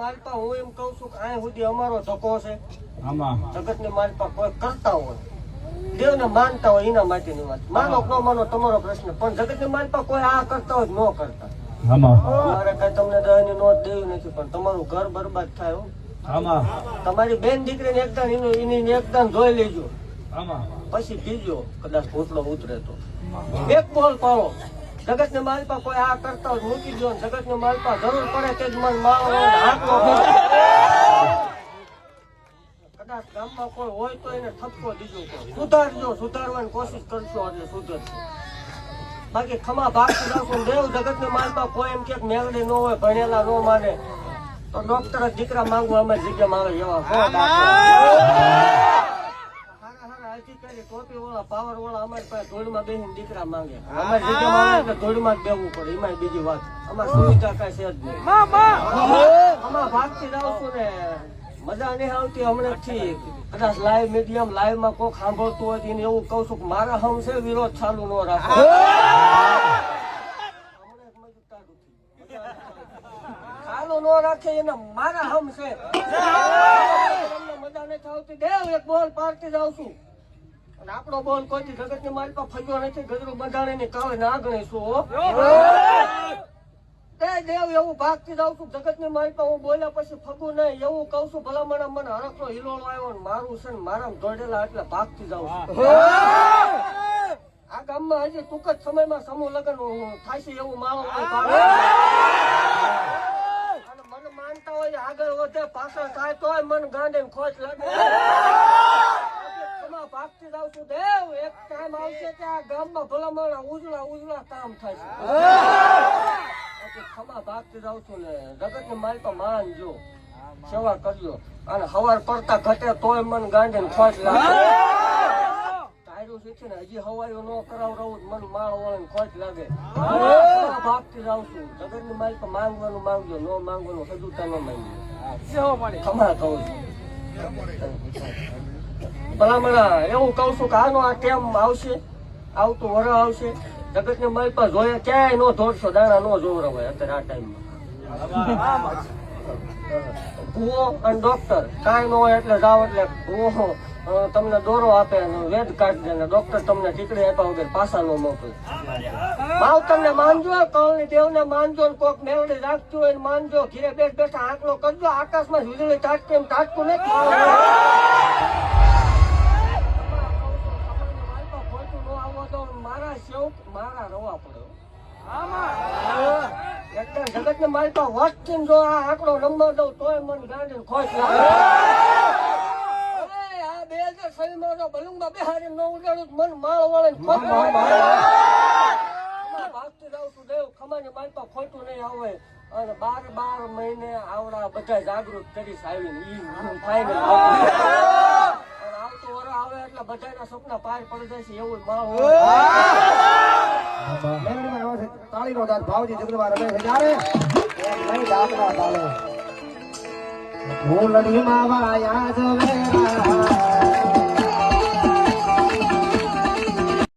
માલપા હું એમ કઉ છું કે આ સુધી અમારો ધક્કો છે આમાં જગતની માલપા કોઈ કરતા હોય દેવને માનતા હોય એના માટેની વાત માનો ન માનો તમારો પ્રશ્ન પણ જગતની માલપા કોઈ આ કરતા હોય ન કરતા આમાં મારે કઈ તમને દવાની નોટ દેવી નથી પણ તમારું ઘર બરબાદ થાય હો. આમાં તમારી બેન દીકરીને એકદમ એની એકદમ જોઈ લેજો આમાં પછી બીજો કદાચ ભૂતલો ઉતરે તો એક બોલ પાડો જગતને માલપા કોઈ આ કરતા હોય મૂકી દો જગતને માલપા જરૂર પડે તે જ મન માળો હાથનો કદાચ ગામમાં કોઈ હોય તો એને ઠપકો દીજો સુધારજો સુધારવાની કોશિશ કરશો એટલે સુધરશે બાકી ખમા ભાગતી રાખો દેવ જગતને માલપા કોઈ એમ કે મેળડી ન હોય ભણેલા ન માને તો ડોક્ટર જ દીકરા માંગવા અમારી જગ્યામાં આવે એવા અધિકારી ટોપી વાળા પાવર વાળા અમારી પાસે ધોળમાં બેસીને દીકરા માંગે અમારી જગ્યામાં આવે એટલે ધોળમાં જ બેવું પડે એમાં બીજી વાત અમારી સુવિધા કઈ છે જ નહીં આમાં ભાગતી જાઉં છું ને મજા નહીં આવતી હમણાંથી કદાચ લાઈવ મીડિયમ લાઈવ માં કોઈ સાંભળતું હોય એને એવું કઉ છું કે મારા હમ છે વિરોધ ચાલુ ન રાખો ચાલુ ન રાખે એને મારા હમ છે મજા નથી આવતી દેવ એક બોલ પાડતી જાઉં છું આપણો બોલ કોઈ જગત ની મારી પાસે ફગ્યો નથી ગજરું બંધાણે ની કાવે ના ગણીશું દેવ એવું ભાગતી જાઉં છું જગત ની મારી પાસે હું બોલ્યા પછી ફગું નહીં એવું કઉ છું ભલામણ મને હરખનો હિલોળો આવ્યો મારું છે ને મારા દોડેલા એટલે ભાગતી જાઉં છું આ ગામમાં હજી ટૂંક જ સમયમાં સમૂહ લગ્ન થાય છે એવું મારો મને માનતા હોય આગળ વધે પાછળ થાય તોય મન ગાંડે ખોચ લાગે ભાગતી જાઉં છું દેવ એક ટાઈમ આવશે કે આ ગામમાં ભલામણ ઉજળા કામ થાય છે ખમા ભાગતી જાઉં છું ને જગત ની મારી પર માનજો સેવા કરજો અને હવાર પડતા ઘટે તોય મન ગાંડે ખોચ લાગે ટાયરું શીખી ને હજી હવાયું ન કરાવડાવું મન માળ વળે ખોચ લાગે ભાગતી જાઉં છું જગત ની મારી પર માંગવાનું માંગજો ન માંગવાનું સદુતા ન માંગજો ખમા કહું છું ભલામણા એવું કઉ છું કે આનો આ ટેમ આવશે આવતું વર આવશે જગત ને મારી પાસે જોયા ક્યાંય નો દોડશો દાણા નો જોવરાવાય અત્યારે આ ટાઈમમાં ભૂવો અને ડોક્ટર કાંઈ ન હોય એટલે જાઓ એટલે ભૂવો તમને દોરો આપે વેદ કાઢી દે ને ડોક્ટર તમને ટીકડી આપ્યા વગર પાછા નો મોકલે માવતર ને માનજો કળની દેવ ને માનજો ને કોક મેળડી રાખતું હોય માનજો ઘીરે બેઠા આંકડો કરજો આકાશમાં વીજળી તાટકે એમ તાટકું નથી મારા રવા પડ્યો જગત ને મારી પાસે વસ્તી જો આ આંકડો નંબર દઉં તોય મન ગાંડી ખોશ લાગે આ 2006 માં જો બલુંગમાં બેહારી ન ઉડાડું મન માળ વળે ભાગતી જાઉં છું દેવ ખમાની મારી પાસે ખોટું નહીં આવે અને 12 મહિને આવડા બધા જાગૃત કરીશ આવીને થાય ને આવતો વર આવે એટલે બધાના સપના પાર પડી જાય છે એવું માળ તાળીનો દાદ ભાવજી જગદવા રમે છે જ્યારે એક નહીં દાદના તાળે હું લડી માં વાયા જ વેરા